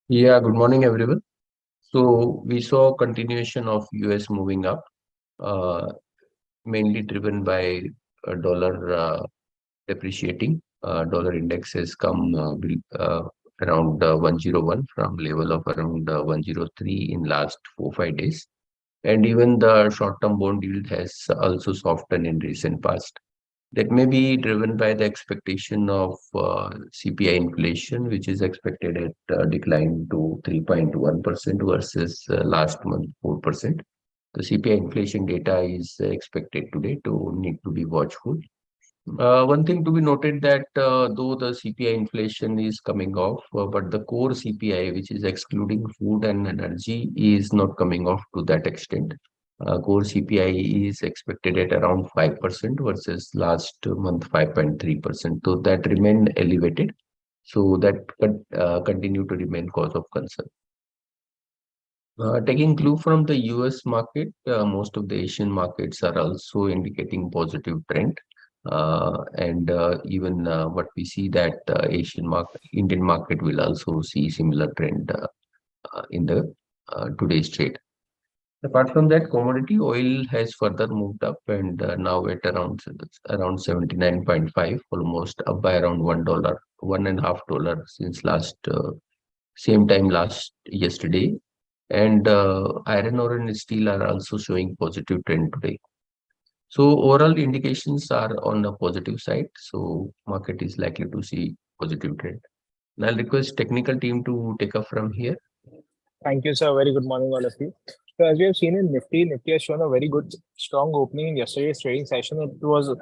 Yeah, good morning, everyone. So we saw continuation of US moving up, uh, mainly driven by dollar depreciating. Dollar index has come around 101 from level of around 103 in last 4 5 days, and even the short-term bond yield has also softened in recent past. That may be driven by the expectation of CPI inflation, which is expected at decline to 3.1% versus last month 4%. The CPI inflation data is expected today to need to be watchful. One thing to be noted that though the CPI inflation is coming off, but the core CPI, which is excluding food and energy, is not coming off to that extent. Core CPI is expected at around 5% versus last month 5.3%. So that remain elevated. So that continue to remain cause of concern. Taking clue from the US market, most of the Asian markets are also indicating positive trend. And even what we see that Asian market, Indian market will also see similar trend in the today's trade. Apart from that, commodity oil has further moved up and now at around 79.5, almost up by around $1, $1.50 since last same time last yesterday. And iron ore and steel are also showing positive trend today. So overall indications are on the positive side. So market is likely to see positive trend. And I'll request technical team to take up from here. Thank you, sir. Very good morning, all of you. So, as we have seen in Nifty has shown a very good, strong opening in yesterday's trading session. It was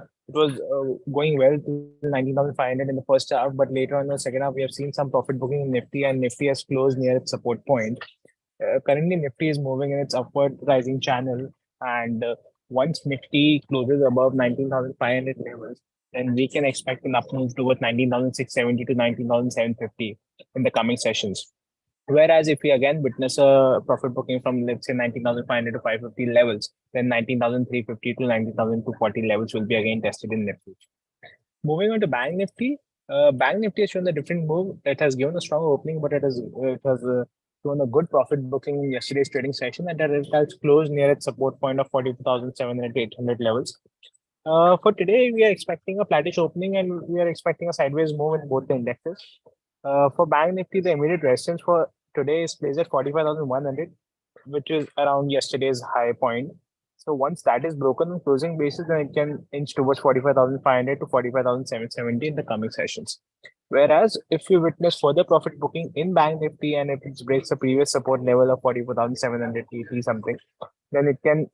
going well till 19,500 in the first half, but later on in the second half, we have seen some profit booking in Nifty, and Nifty has closed near its support point. Currently, Nifty is moving in its upward rising channel, and once Nifty closes above 19,500 levels, then we can expect an up move towards 19,670 to 19,750 in the coming sessions. Whereas if we again witness a profit booking from let's say 19,500 to 550 levels, then 19,350 to 19,240 levels will be again tested in Nifty. Moving on to Bank Nifty, Bank Nifty has shown a different move. It has given a strong opening, but it has shown a good profit booking in yesterday's trading session, and that it has closed near its support point of 42,700 to 800 levels. For today, we are expecting a flattish opening, and we are expecting a sideways move in both the indexes. For Bank Nifty, the immediate resistance for today is placed at 45,100, which is around yesterday's high point. So once that is broken on closing basis, then it can inch towards 45,500 to 45,770 in the coming sessions. Whereas if we witness further profit booking in Bank Nifty and if it breaks the previous support level of 44,780 something, then it can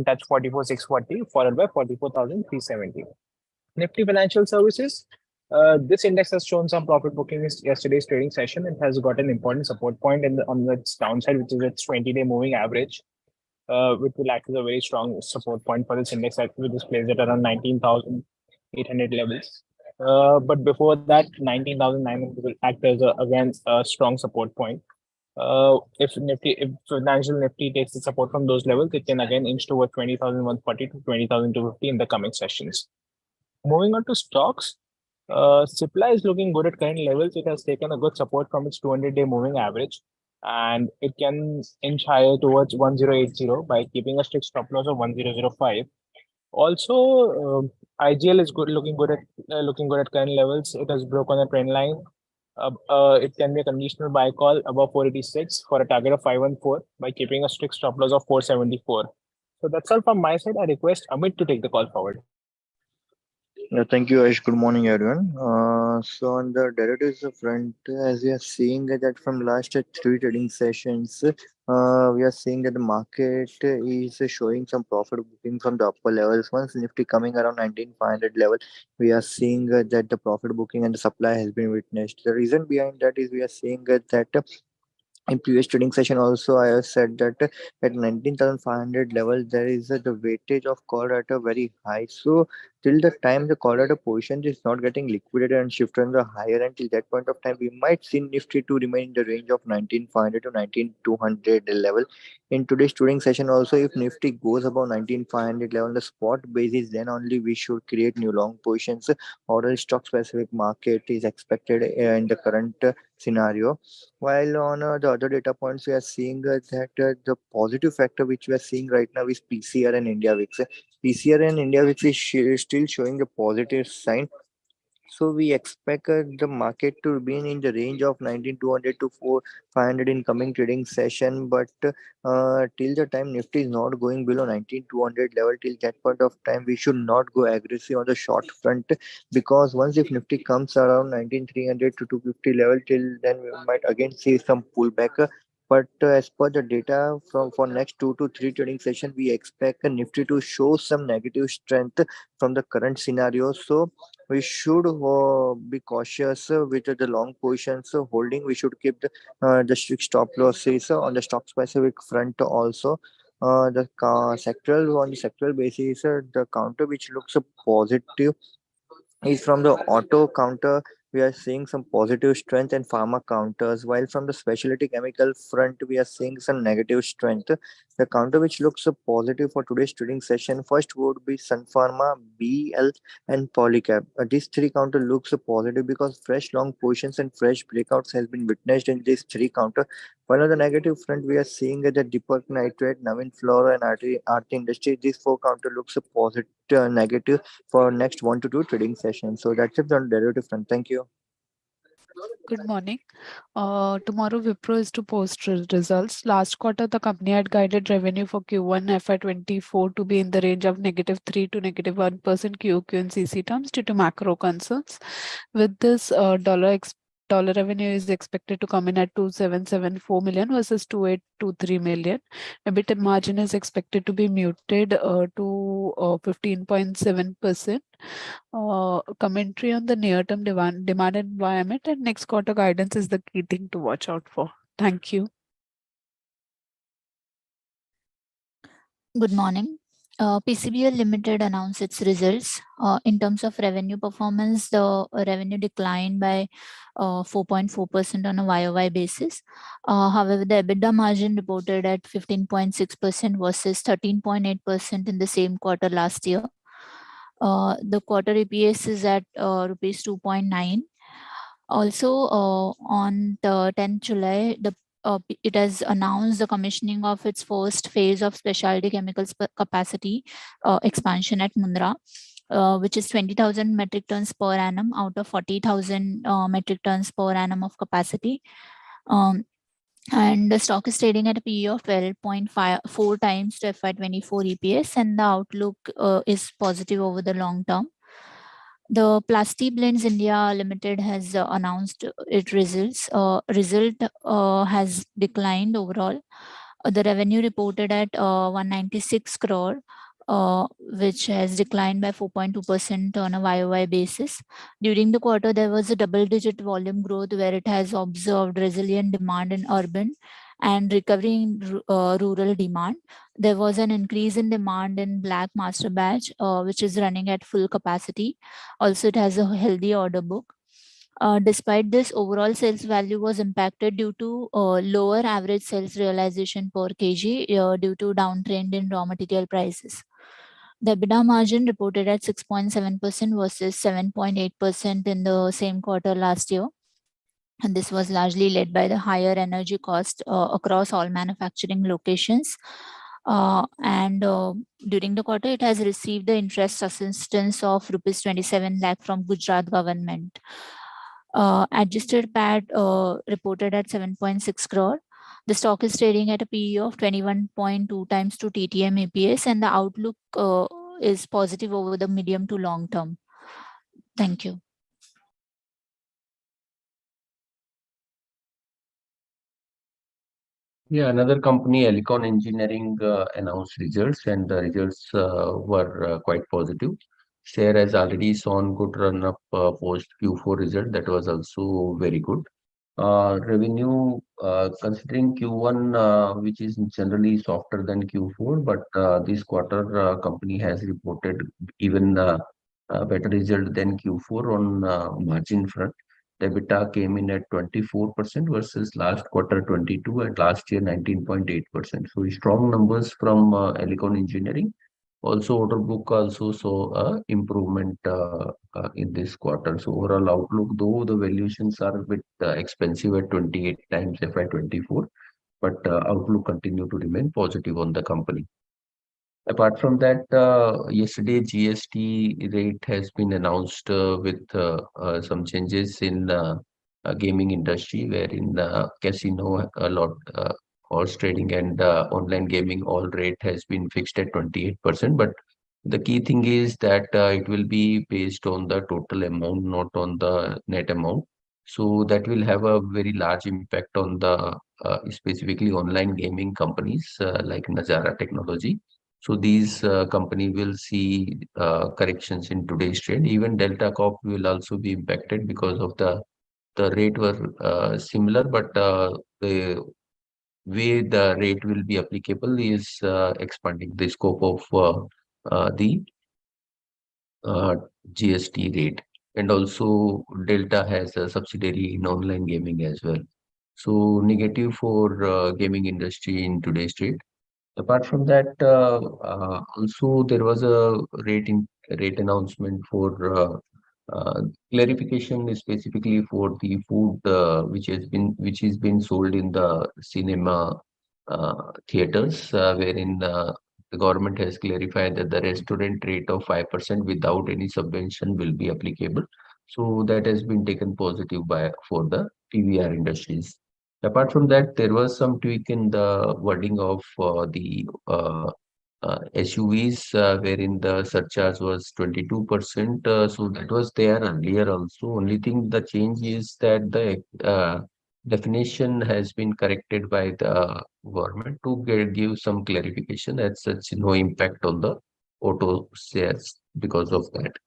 touch 44,640 followed by 44,370. Nifty Financial Services. This index has shown some profit booking in yesterday's trading session. It has got an important support point on its downside, which is its 20-day moving average, which will act as a very strong support point for this index, which is placed at around 19,800 levels. But before that, 19,900 will act as again a strong support point. If Financial Nifty takes the support from those levels, it can again inch toward 20,140 to 20,250 in the coming sessions. Moving on to stocks, Cipla is looking good at current levels. It has taken a good support from its 200-day moving average, and it can inch higher towards 1080 by keeping a strict stop loss of 1005. Also, IGL is looking good at current levels. It has broken a trend line. It can be a conditional buy call above 486 for a target of 514 by keeping a strict stop loss of 474. So that's all from my side. I request Amit to take the call forward. Yeah, thank you, Ayush. Good morning, everyone. So on the derivatives front, as we are seeing that from last three trading sessions, we are seeing that the market is showing some profit booking from the upper levels. Once Nifty coming around 19,500 level, we are seeing that the profit booking and the supply has been witnessed. The reason behind that is we are seeing that in previous trading session also I have said that at 19,500 level there is the weightage of call at a very high. So till the time the call order position is not getting liquidated and shifted on the higher end, till that point of time, we might see Nifty to remain in the range of 19,500 to 19,200 level. In today's trading session, also, if Nifty goes above 19,500 level on the spot basis, then only we should create new long positions. Order stock specific market is expected in the current scenario. While on the other data points, we are seeing that the positive factor which we are seeing right now is PCR and India VIX. PCR and India VIX is still showing a positive sign, so we expect the market to be in the range of 19,200 to 500 in coming trading session. But till the time Nifty is not going below 19,200 level, till that point of time, we should not go aggressive on the short front, because once if Nifty comes around 19,300 to 250 level, till then we might again see some pullback. But as per the data from for next 2 to 3 trading session, we expect a Nifty to show some negative strength from the current scenario. So we should be cautious with the long positions holding. We should keep the strict stop losses on the stock specific front also. Sectoral on the sectoral basis, the counter which looks positive is from the auto counter. We are seeing some positive strength and pharma counters, while from the specialty chemical front we are seeing some negative strength. The counter which looks positive for today's trading session first would be Sun Pharma, BL, and Polycap. These three counter looks positive because fresh long positions and fresh breakouts has been witnessed in these three counter. While on the negative front, we are seeing that the Deepak Nitrate, Navin Flora, and RT Industry. These four counter looks positive, negative for next 1 to 2 trading sessions. So that's it on derivative front. Thank you. Good morning. Tomorrow Wipro is to post results. Last quarter, the company had guided revenue for Q1 FY24 to be in the range of -3 to -1% QOQ in CC terms due to macro concerns. With this, dollar revenue is expected to come in at 2,774 million versus 2,823 million. EBITDA margin is expected to be muted to 15.7%. Commentary on the near-term demand environment and next quarter guidance is the key thing to watch out for. Thank you. Good morning. PCBL Limited announced its results. In terms of revenue performance, the revenue declined by 4.4% on a YOY basis. However, the EBITDA margin reported at 15.6% versus 13.8% in the same quarter last year. The quarter EPS is at rupees 2.9. Also, on the 10th July, it has announced the commissioning of its first phase of specialty chemicals capacity expansion at Mundra, which is 20,000 metric tons per annum out of 40,000 metric tons per annum of capacity. And the stock is trading at a PE of 12.4 times to FY24 EPS, and the outlook is positive over the long term. The Plasti Blends India Limited has announced its results. Result has declined overall. The revenue reported at 196 crore, which has declined by 4.2% on a YOY basis. During the quarter, there was a double-digit volume growth where it has observed resilient demand in urban and recovery in rural demand. There was an increase in demand in black master batch, which is running at full capacity. Also, it has a healthy order book. Despite this, overall sales value was impacted due to lower average sales realization per kg due to downtrend in raw material prices. The EBITDA margin reported at 6.7% versus 7.8% in the same quarter last year. And this was largely led by the higher energy cost across all manufacturing locations. During the quarter, it has received the interest assistance of rupees 27 lakh from Gujarat government. Adjusted PAT reported at 7.6 crore. The stock is trading at a PE of 21.2 times to TTM EPS, and the outlook is positive over the medium to long term. Thank you. Yeah, another company, Elecon Engineering, announced results, and the results were quite positive. Share has already shown good run up post Q4 result. That was also very good. Revenue, considering Q1, which is generally softer than Q4, but this quarter company has reported even better result than Q4 on margin front. The EBITDA came in at 24% versus last quarter 22 and last year 19.8%. So strong numbers from Elecon Engineering. Also, order book also saw improvement in this quarter. So overall outlook, though the valuations are a bit expensive at 28 times FY24, but outlook continue to remain positive on the company. Apart from that, yesterday GST rate has been announced with some changes in gaming industry, wherein casino, a lot, horse trading and online gaming, all rate has been fixed at 28%. But the key thing is that it will be based on the total amount, not on the net amount. So that will have a very large impact on the specifically online gaming companies like Nazara Technology. So these company will see corrections in today's trade. Even Delta Corp will also be impacted because of the rate were similar, but the way the rate will be applicable is expanding the scope of the uh, GST rate. And also Delta has a subsidiary in online gaming as well. So negative for gaming industry in today's trade. Apart from that, also there was a rate announcement for clarification specifically for the food which is been sold in the cinema theaters, wherein the government has clarified that the restaurant rate of 5% without any subvention will be applicable. So that has been taken positive by for the PVR industries. Apart from that, there was some tweak in the wording of the SUVs, wherein the surcharge was 22%. So that was there earlier also. Only thing the change is that the definition has been corrected by the government to give some clarification. As such, no impact on the auto sales because of that.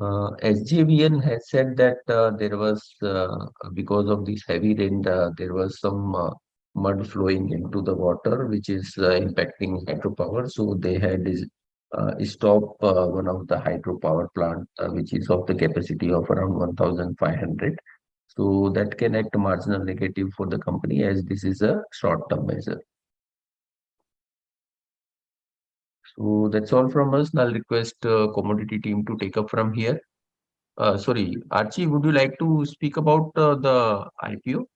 SJVN has said that there was, because of this heavy rain, there was some mud flowing into the water, which is impacting hydropower. So they had stopped one of the hydropower plant, which is of the capacity of around 1,500. So that can act marginal negative for the company as this is a short-term measure. So that's all from us. Now I'll request commodity team to take up from here. Sorry, Archie, would you like to speak about the IPO?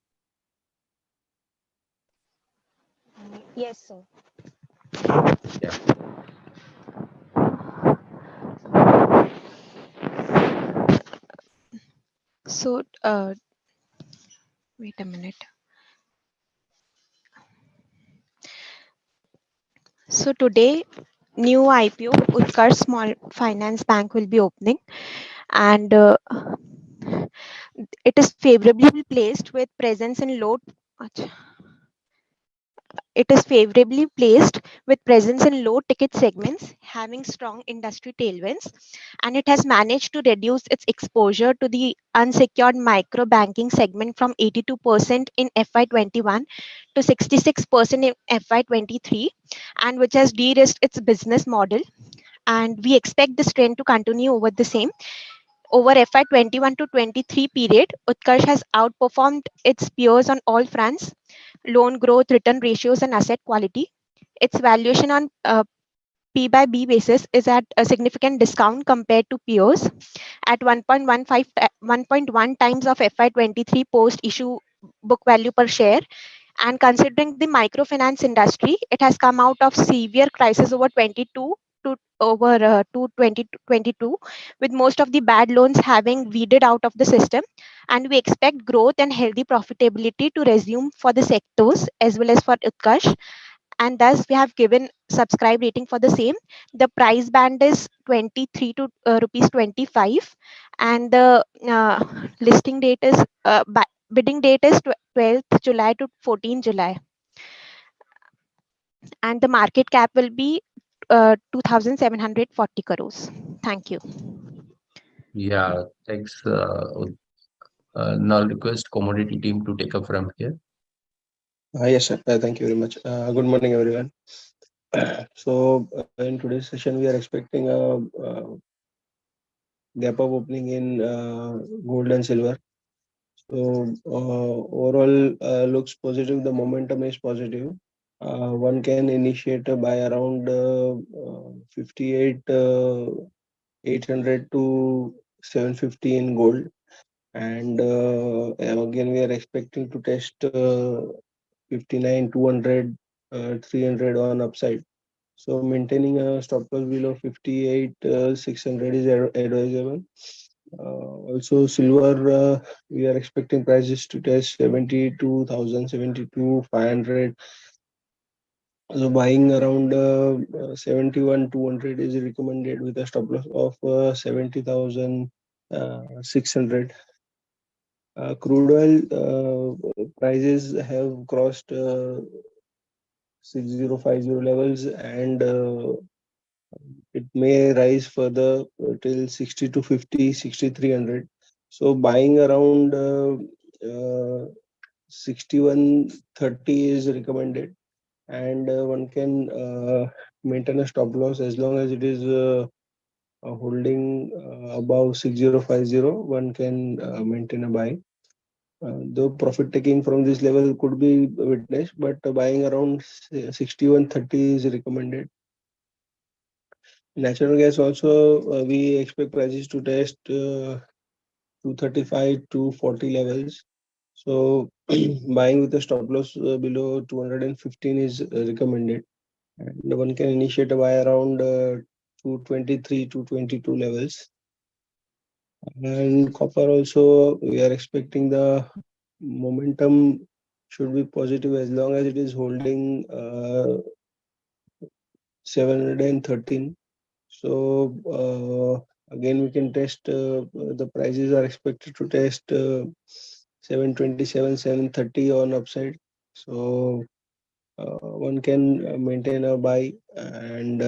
Yes, sir. Yeah. So, wait a minute. So today, new IPO, Utkarsh Small Finance Bank will be opening, and it is favorably placed with presence in low. It is favorably placed with presence in low ticket segments, having strong industry tailwinds, and it has managed to reduce its exposure to the unsecured micro banking segment from 82% in FY21 to 66% in FY23, and which has de-risked its business model. And we expect this trend to continue over the same. Over FY21 to 23 period, Utkarsh has outperformed its peers on all fronts: loan growth, return ratios, and asset quality. Its valuation on P by B basis is at a significant discount compared to peers at 1.1 times of FY23 post issue book value per share. And considering the microfinance industry, it has come out of severe crisis over 22 to over to 2022, with most of the bad loans having weeded out of the system. And we expect growth and healthy profitability to resume for the sectors as well as for Utkarsh. And thus we have given subscribe rating for the same. The price band is 23 to rupees 25, and the listing date is bidding date is 12th July to 14th July, and the market cap will be 2740 crores. Thank you. Yeah, thanks. Now request commodity team to take up from here. Yes, sir. Thank you very much. Good morning, everyone. In today's session, we are expecting a gap up opening in gold and silver. Overall looks positive. The momentum is positive. One can initiate a buy around 58 800 to 750 in gold, and again we are expecting to test 59 200 300 on upside. So maintaining a stop loss below 58 600 is advisable. Also silver, we are expecting prices to test 72,000, 72,500. So buying around 71 200 is recommended with a stop loss of 70,600. Crude oil prices have crossed 6050 levels, and it may rise further till 60 to 50, 6300. So buying around 6130 is recommended, and one can maintain a stop loss as long as it is holding above 6050. One can maintain a buy. Though profit taking from this level could be witnessed, but buying around 6130 is recommended. Natural gas also, we expect prices to test 235 to 40 levels. So buying with a stop loss below 215 is recommended. And one can initiate a buy around 223 to 22 levels. And copper also, we are expecting the momentum should be positive as long as it is holding 713. So again, we can test, the prices are expected to test 727, 730 on upside. So one can maintain a buy. And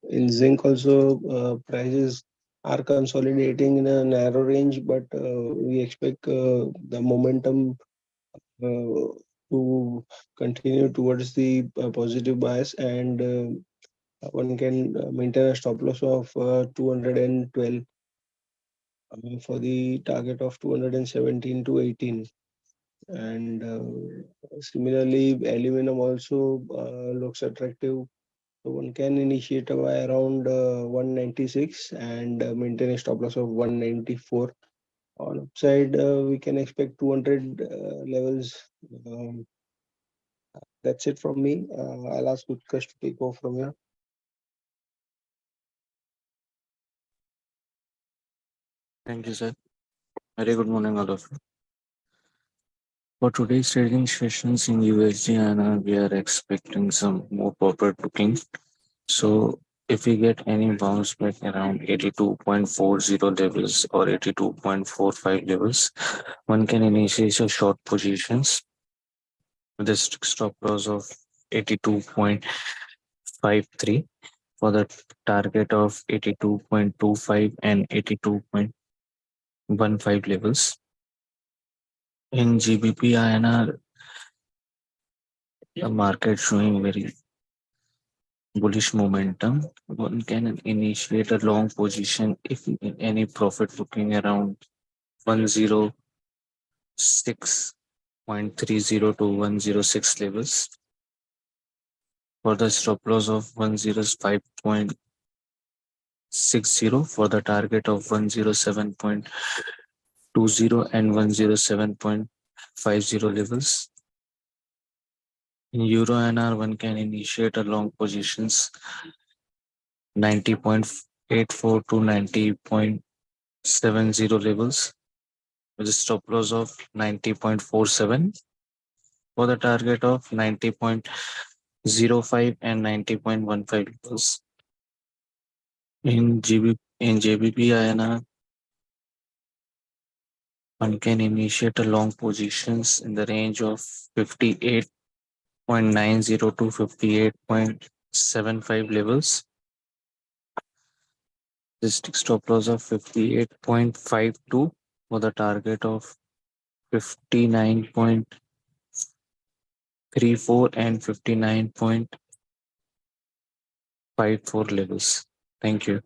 in zinc also, prices are consolidating in a narrow range, but we expect the momentum to continue towards the positive bias, and one can maintain a stop loss of 212 for the target of 217 to 18. And similarly, aluminum also looks attractive. So one can initiate a buy around 196 and maintain a stop loss of 194. On upside, we can expect 200 levels. Um, that's it from me. I'll ask Utkarsh to take over from here. Thank you, sir. Very good morning, all of you. For today's trading sessions in USD and we are expecting some more profit booking. So if we get any bounce back around 82.40 levels or 82.45 levels, one can initiate a short positions with a stop loss of 82.53 for the target of 82.25 and 82.15 levels. In GBP INR, the market showing very bullish momentum. One can initiate a long position if any profit booking around 106.30 to 106 levels. For the stop loss of 105.60 for the target of 107.20 and 107.50 levels. In Euro NR, one can initiate a long positions 90.84 to 90.70 levels with a stop loss of 90.47 for the target of 90.05 and 90.15 levels. In JBP INR, one can initiate a long positions in the range of 58.90 to 58.75 levels. This stop loss of 58.52 for the target of 59.50 34 and 59.54 levels. Thank you.